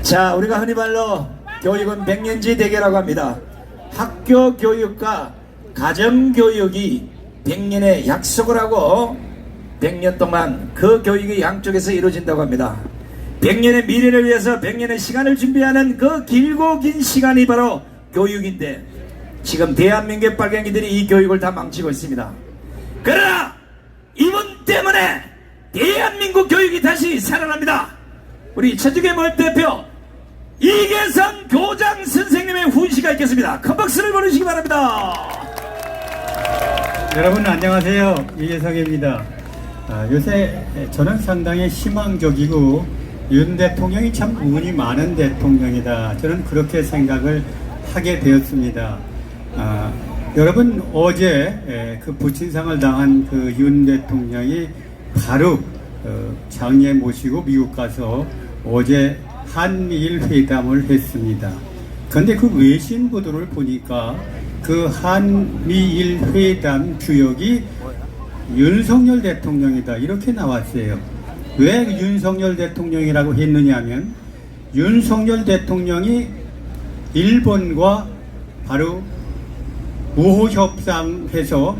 자, 우리가 흔히 말로 교육은 백년지 대계라고 합니다. 학교 교육과 가정 교육이 100년의 약속을 하고 100년 동안 그 교육이 양쪽에서 이루어진다고 합니다. 100년의 미래를 위해서 100년의 시간을 준비하는 그 길고 긴 시간이 바로 교육인데, 지금 대한민국의 빨갱이들이 이 교육을 다 망치고 있습니다. 그러나 이분 때문에 대한민국 교육이 다시 살아납니다. 우리 천주교 몰 대표 이계성 교장 선생님의 훈시가 있겠습니다. 큰 박수를 보내주시기 바랍니다. 여러분 안녕하세요. 이계성입니다. 요새 저는 상당히 희망적이고 윤 대통령이 참 운이 많은 대통령이다, 저는 그렇게 생각을 하게 되었습니다. 여러분, 어제 그 부친상을 당한 그 윤 대통령이 바로 장례 모시고 미국 가서 어제 한미일 회담을 했습니다. 그런데 그 외신 보도를 보니까 그 한미일 회담 주역이 윤석열 대통령이다, 이렇게 나왔어요. 왜 윤석열 대통령이라고 했느냐 하면, 윤석열 대통령이 일본과 바로 우호협상해서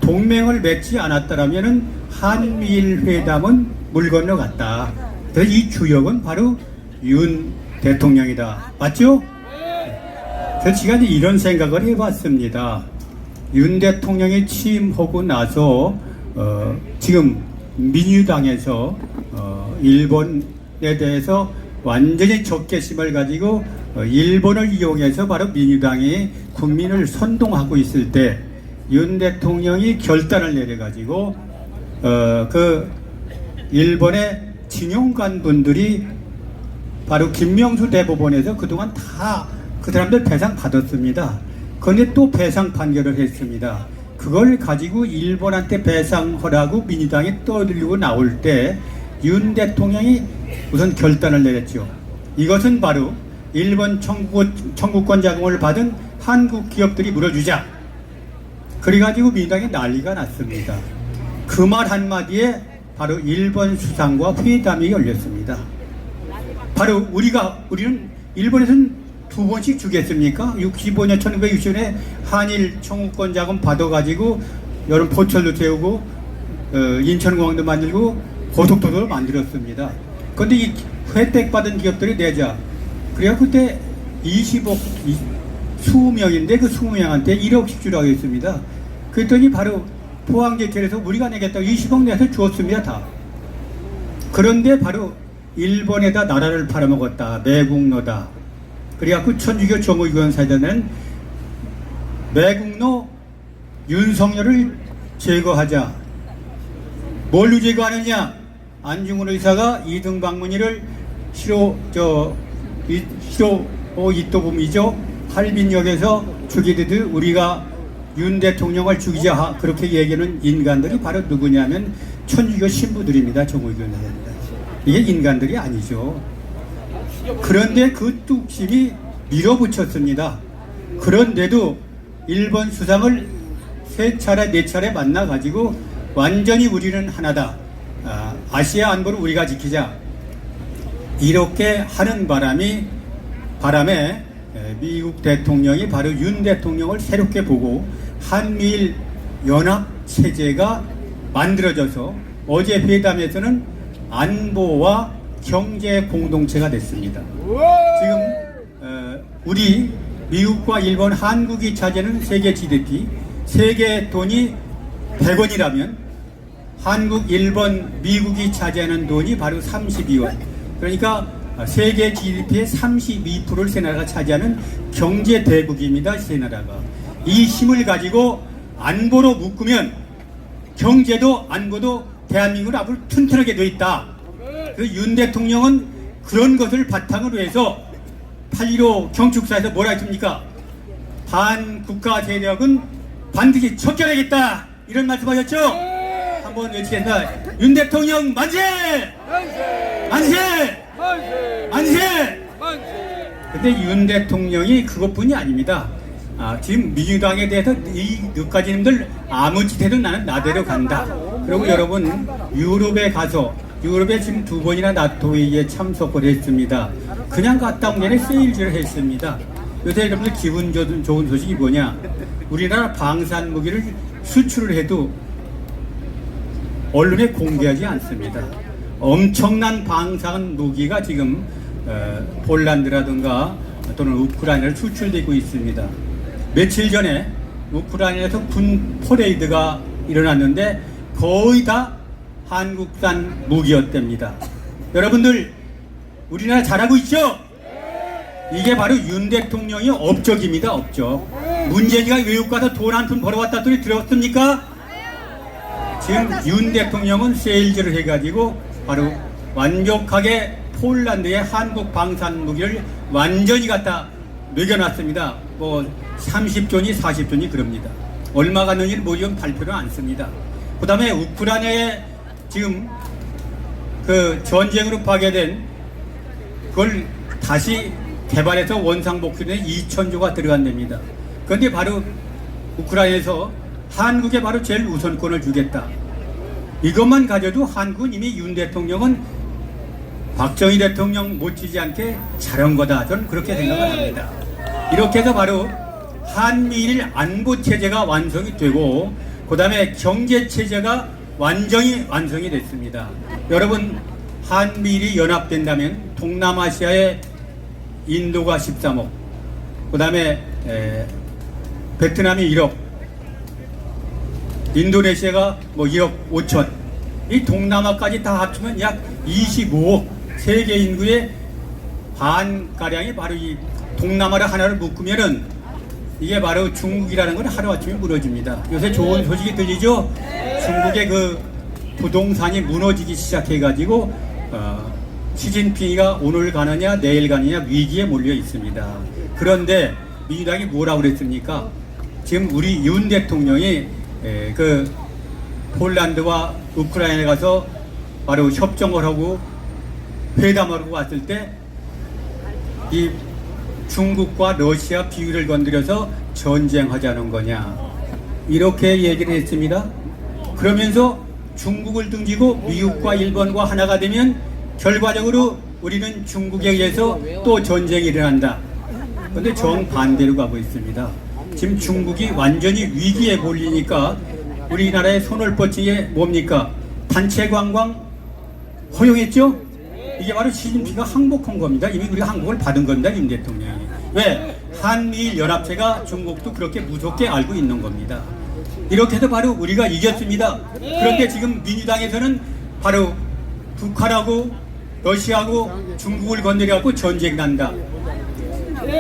동맹을 맺지 않았더라면 한미일 회담은 물 건너갔다. 그래서 이 주역은 바로 윤 대통령이다. 맞죠? 그래서 제가 이런 생각을 해봤습니다. 윤 대통령이 취임하고 나서 지금 민주당에서 일본에 대해서 완전히 적개심을 가지고 일본을 이용해서 바로 민주당이 국민을 선동하고 있을 때 윤 대통령이 결단을 내려가지고 그 일본의 징용관 분들이 바로 김명수 대법원에서 그동안 다 그 사람들 배상 받았습니다. 그런데 또 배상 판결을 했습니다. 그걸 가지고 일본한테 배상하라고 민주당이 떠들고 나올 때 윤 대통령이 우선 결단을 내렸죠. 이것은 바로 일본 청구권 자금을 받은 한국 기업들이 물어주자. 그래가지고 민주당이 난리가 났습니다. 그 말 한마디에 바로 일본 수상과 회담이 열렸습니다. 바로 우리는 일본에서는 2번씩 주겠습니까? 65년 1960년에 한일 청구권 자금 받아가지고 여름 포철도 세우고 인천공항도 만들고 고속도로를 만들었습니다. 그런데 이 혜택 받은 기업들이 내자. 그래야 그때 20억 20명인데 그 20명한테 1억씩 주라고 했습니다. 그랬더니 바로 포항제철에서 우리가 내겠다고 20억 내서 주었습니다. 다. 그런데 바로 일본에다 나라를 팔아먹었다, 매국노다. 그래갖고 천주교 정의교원 사이다는 매국노 윤석열을 제거하자. 뭘로 제거하느냐? 안중근 의사가 이등방문이를 이또봄이죠. 할빈역에서 죽이듯 우리가 윤 대통령을 죽이자, 그렇게 얘기하는 인간들이 바로 누구냐면 천주교 신부들입니다. 정의교원 사이다입니다. 이게 인간들이 아니죠. 그런데 그 뚝심이 밀어붙였습니다. 그런데도 일본 수상을 3차례 4차례 만나가지고 완전히 우리는 하나다, 아시아 안보를 우리가 지키자, 이렇게 하는 바람에 미국 대통령이 바로 윤 대통령을 새롭게 보고 한미일 연합 체제가 만들어져서 어제 회담에서는 안보와 경제 공동체가 됐습니다. 지금 우리 미국과 일본, 한국이 차지하는 세계 GDP, 세계 돈이 100원이라면 한국, 일본, 미국이 차지하는 돈이 바로 32원. 그러니까 세계 GDP의 32%를 세 나라가 차지하는 경제 대국입니다. 세 나라가. 이 힘을 가지고 안보로 묶으면 경제도 안보도 대한민국은 앞으로 튼튼하게 되어 있다. 윤 대통령은 그런 것을 바탕으로 해서 8.15 경축사에서 뭐라 했습니까? 반국가 세력은 반드시 척결하겠다, 이런 말씀하셨죠? 한번 외치겠습니다. 윤 대통령 만세! 만세! 만세! 근데 윤 대통령이 그것뿐이 아닙니다. 지금 민주당에 대해서 이 늦가지님들 아무 짓 해도 나는 나대로 간다. 그리고 여러분, 유럽에 가서 유럽에 지금 2번이나 나토 회의에 참석을 했습니다. 그냥 갔다 온 게 아니라 세일즈를 했습니다. 요새 여러분들 기분 좋은 소식이 뭐냐? 우리나라 방산 무기를 수출을 해도 언론에 공개하지 않습니다. 엄청난 방산 무기가 지금 폴란드라든가 또는 우크라이나를 수출되고 있습니다. 며칠 전에 우크라이나에서 군 퍼레이드가 일어났는데 거의 다 한국산 무기였답니다. 여러분들 우리나라 잘하고 있죠? 이게 바로 윤 대통령의 업적입니다. 업적. 문재인이가 외국 가서 돈 한 푼 벌어왔다 소리 들었습니까? 지금 윤 대통령은 세일즈를 해가지고 바로 완벽하게 폴란드의 한국 방산 무기를 완전히 갖다 녹여놨습니다. 뭐 30조니 40조니 그럽니다. 얼마 갔는지는 뭐 지금 발표를 안 씁니다. 그 다음에 우크라이나에 지금 그 전쟁으로 파괴된 그걸 다시 개발해서 원상복귀에 2,000조가 들어간답니다. 그런데 바로 우크라이나에서 한국에 바로 제일 우선권을 주겠다. 이것만 가져도 한국은 이미 윤 대통령은 박정희 대통령 못지지 않게 잘한 거다. 저는 그렇게 생각을 합니다. 이렇게 해서 바로 한미일 안보 체제가 완성이 되고 그 다음에 경제 체제가 완성이 됐습니다. 여러분 한미일이 연합된다면 동남아시아에 인도가 13억, 그 다음에 베트남이 1억, 인도네시아가 뭐 1억 5천, 이 동남아까지 다 합치면 약 25억, 세계 인구의 반가량이 바로 이 동남아를 하나를 묶으면은 이게 바로 중국이라는 건 하루아침에 무너집니다. 요새 좋은 소식이 들리죠? 중국의 그 부동산이 무너지기 시작해가지고 시진핑이가 오늘 가느냐 내일 가느냐 위기에 몰려 있습니다. 그런데 민주당이 뭐라고 그랬습니까? 지금 우리 윤 대통령이 그 폴란드와 우크라이나에 가서 바로 협정을 하고 회담을 하고 왔을 때 이 중국과 러시아 비율을 건드려서 전쟁하자는 거냐 이렇게 얘기를 했습니다. 그러면서 중국을 등지고 미국과 일본과 하나가 되면 결과적으로 우리는 중국에 의해서 또 전쟁이 일어난다. 그런데 정반대로 가고 있습니다. 지금 중국이 완전히 위기에 몰리니까 우리나라의 손을 뻗친 게 뭡니까? 단체 관광 허용했죠? 이게 바로 시진핑이가 항복한 겁니다. 이미 우리가 항복을 받은 겁니다. 윤 대통령이. 왜? 한미일 연합체가 중국도 그렇게 무섭게 알고 있는 겁니다. 이렇게 해서 바로 우리가 이겼습니다. 그런데 지금 민주당에서는 바로 북한하고 러시아하고 중국을 건드려갖고 전쟁 난다.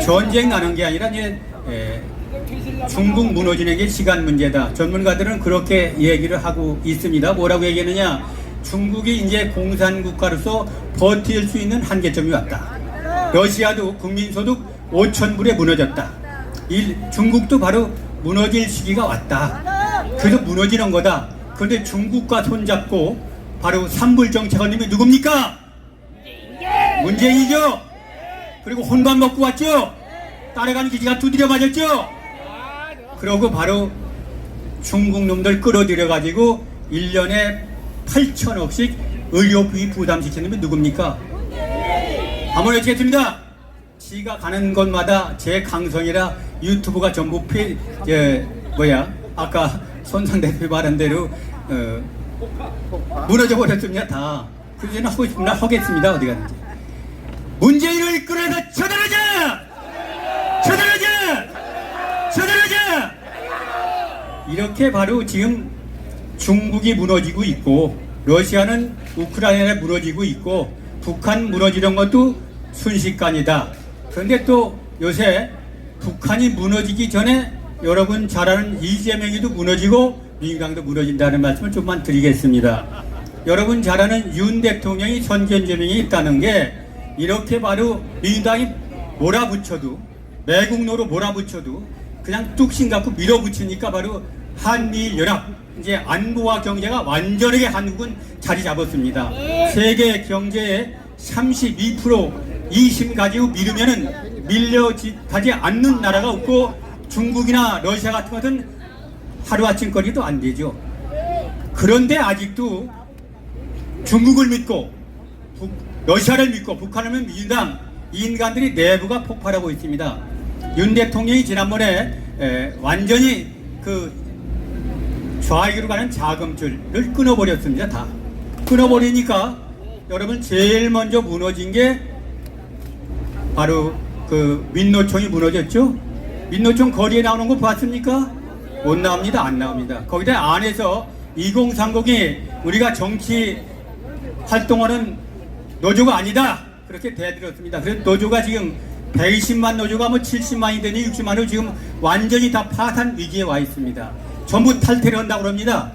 전쟁 나는 게 아니라 이제 중국 무너지는 게 시간 문제다. 전문가들은 그렇게 얘기를 하고 있습니다. 뭐라고 얘기하느냐? 중국이 이제 공산국가로서 버틸 수 있는 한계점이 왔다. 러시아도 국민소득 5,000불에 무너졌다. 중국도 바로 무너질 시기가 왔다. 그래서 무너지는 거다. 그런데 중국과 손잡고 바로 산불 정책을 님이 누굽니까? 문재인이죠. 그리고 혼밥 먹고 왔죠. 따라가는 기지가 두드려 맞았죠. 그러고 바로 중국 놈들 끌어들여 가지고 1년에 8천억씩 의료비 부담시키는 분 누굽니까? 한번 외치겠습니다. 지가 가는 곳마다 제 강성이라 유튜브가 전부 아까 손상 대표 말한 대로 무너져 버렸습니다. 다. 그래서 저는 하고 싶으면 하겠습니다. 어디 가든지. 문재인을 끌어서 쳐들어자! 쳐들어자! 쳐들어자! 이렇게 바로 지금 중국이 무너지고 있고 러시아는 우크라이나에 무너지고 있고 북한 무너지는 것도 순식간이다. 그런데 또 요새 북한이 무너지기 전에 여러분 잘 아는 이재명이도 무너지고 민주당도 무너진다는 말씀을 좀만 드리겠습니다. 여러분 잘 아는 윤 대통령이 선견제명이 있다는 게 이렇게 바로 민주당이 몰아붙여도 매국노로 몰아붙여도 그냥 뚝심 갖고 밀어붙이니까 바로 한미일 연합 이제 안보와 경제가 완전하게 한국은 자리 잡았습니다. 세계 경제의 32% 이심 가지고 미루면은 밀려가지 않는 나라가 없고 중국이나 러시아 같은 것은 하루아침 거리도 안 되죠. 그런데 아직도 중국을 믿고 러시아를 믿고 북한을 믿는 민주당 이 인간들이 내부가 폭발하고 있습니다. 윤 대통령이 지난번에 완전히 그 좌익으로 가는 자금줄을 끊어버렸습니다. 다 끊어버리니까 여러분 제일 먼저 무너진 게 바로 그 민노총이 무너졌죠. 민노총 거리에 나오는 거 봤습니까? 못 나옵니다. 안 나옵니다. 거기다 안에서 2030이 우리가 정치 활동하는 노조가 아니다 그렇게 대들었습니다. 그래서 노조가 지금 120만 노조가 뭐 70만이 되니 60만으로 지금 완전히 다 파산 위기에 와 있습니다. 전부 탈퇴를 한다고 그럽니다.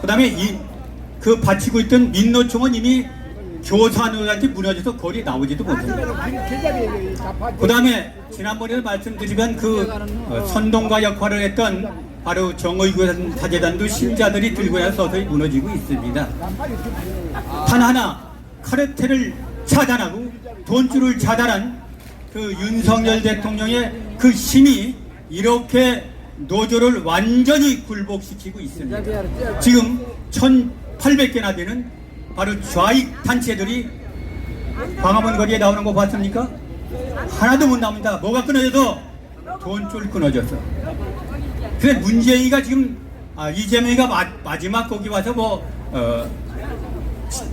그 다음에 그 바치고 있던 민노총은 이미 교사노조한테 무너져서 거리에 나오지도 못합니다. 그 다음에 지난번에도 말씀드리면 그 선동가 역할을 했던 바로 정의교 사재단도 신자들이 들고 나서 서서히 무너지고 있습니다. 단 하나 카르텔을 차단하고 돈줄을 차단한 그 윤석열 대통령의 그 힘이 이렇게 노조를 완전히 굴복시키고 있습니다. 지금 1800개나 되는 바로 좌익 단체들이 광화문 거리에 나오는 거 봤습니까? 하나도 못 나옵니다. 뭐가 끊어져도 돈줄 끊어졌어. 그래서 문재인이가 지금 이재명이가 마지막 거기 와서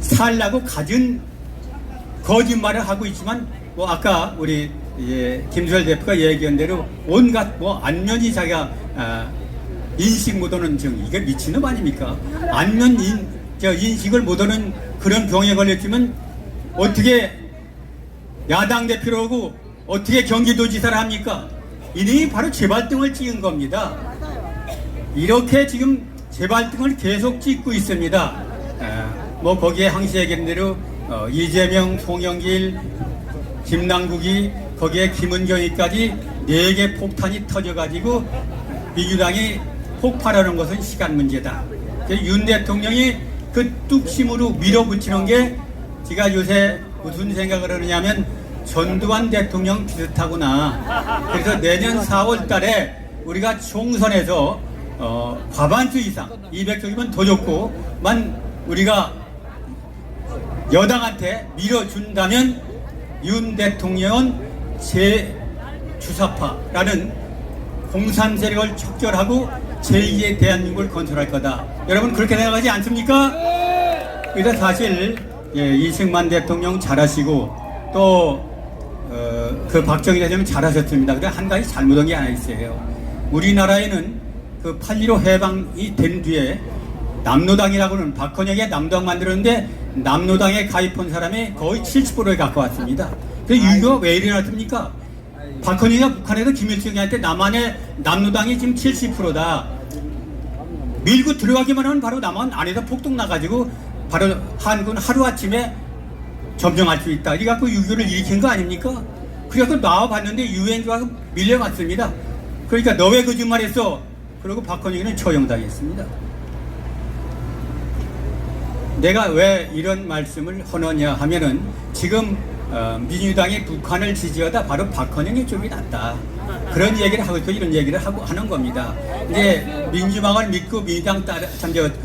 살라고 가진 거짓말을 하고 있지만 아까 우리 김수열 대표가 얘기한 대로 온갖 안면이 자기가 인식 못하는 지금 이게 미친놈 아닙니까? 안면 인식을 못하는 그런 병에 걸렸지만 어떻게 야당 대표로 오고 어떻게 경기도지사를 합니까? 이름이 바로 재발등을 찍은 겁니다. 이렇게 지금 재발등을 계속 찍고 있습니다. 거기에 항시 얘기한 대로 이재명, 송영길, 김남국이 거기에 김은경이까지 4개 폭탄이 터져가지고 민주당이 폭발하는 것은 시간 문제다. 윤 대통령이 그 뚝심으로 밀어붙이는 게 제가 요새 무슨 생각을 하느냐면 전두환 대통령 비슷하구나. 그래서 내년 4월 달에 우리가 총선에서 과반수 이상 200석이면 더 좋고만 우리가 여당한테 밀어준다면 윤 대통령은 제주사파라는 공산 세력을 척결하고 제2의 대한민국을 건설할 거다. 여러분 그렇게 생각하지 않습니까? 그래서 사실 이승만 대통령 잘하시고 또 그 박정희 대통령 잘하셨습니다. 근데 한 가지 잘못한 게 하나 있어요. 우리나라에는 그 8.15 해방이 된 뒤에 남노당이라고는 박헌영이 남노당 만들었는데 남노당에 가입한 사람이 거의 70%에 가까웠습니다. 그래서 유교가 왜 일어났습니까? 박헌영이가 북한에서 김일성한테 남한의 남노당이 지금 70%다. 밀고 들어가기만 하면 바로 남한 안에서 폭동 나가지고 바로 한국은 하루아침에 점령할 수 있다. 이래갖고 유교를 일으킨 거 아닙니까? 그래서 나와봤는데 유엔조가 밀려갔습니다. 그러니까 너 왜 거짓말했어? 그리고 박헌영이는 처형당했습니다. 내가 왜 이런 말씀을 하느냐 하면은 지금 민주당이 북한을 지지하다 바로 박헌영의 쪽이 낫다. 그런 얘기를 하고 있고 이런 얘기를 하는 겁니다. 이제 민주당을 믿고 민주당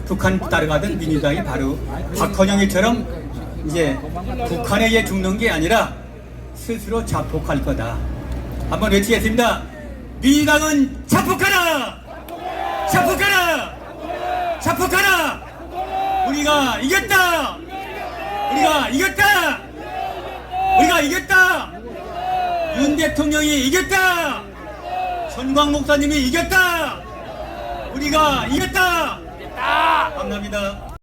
북한 따라가던 민주당이 바로 박헌영이처럼 이제 북한에게 죽는 게 아니라 스스로 자폭할 거다. 한번 외치겠습니다. 민주당은 자폭하라! 자폭하라! 자폭하라! 우리가 이겼다! 우리가 이겼다! 우리가 이겼다! 윤 대통령이 이겼다! 전광 목사님이 이겼다! 우리가 이겼다! 감사합니다.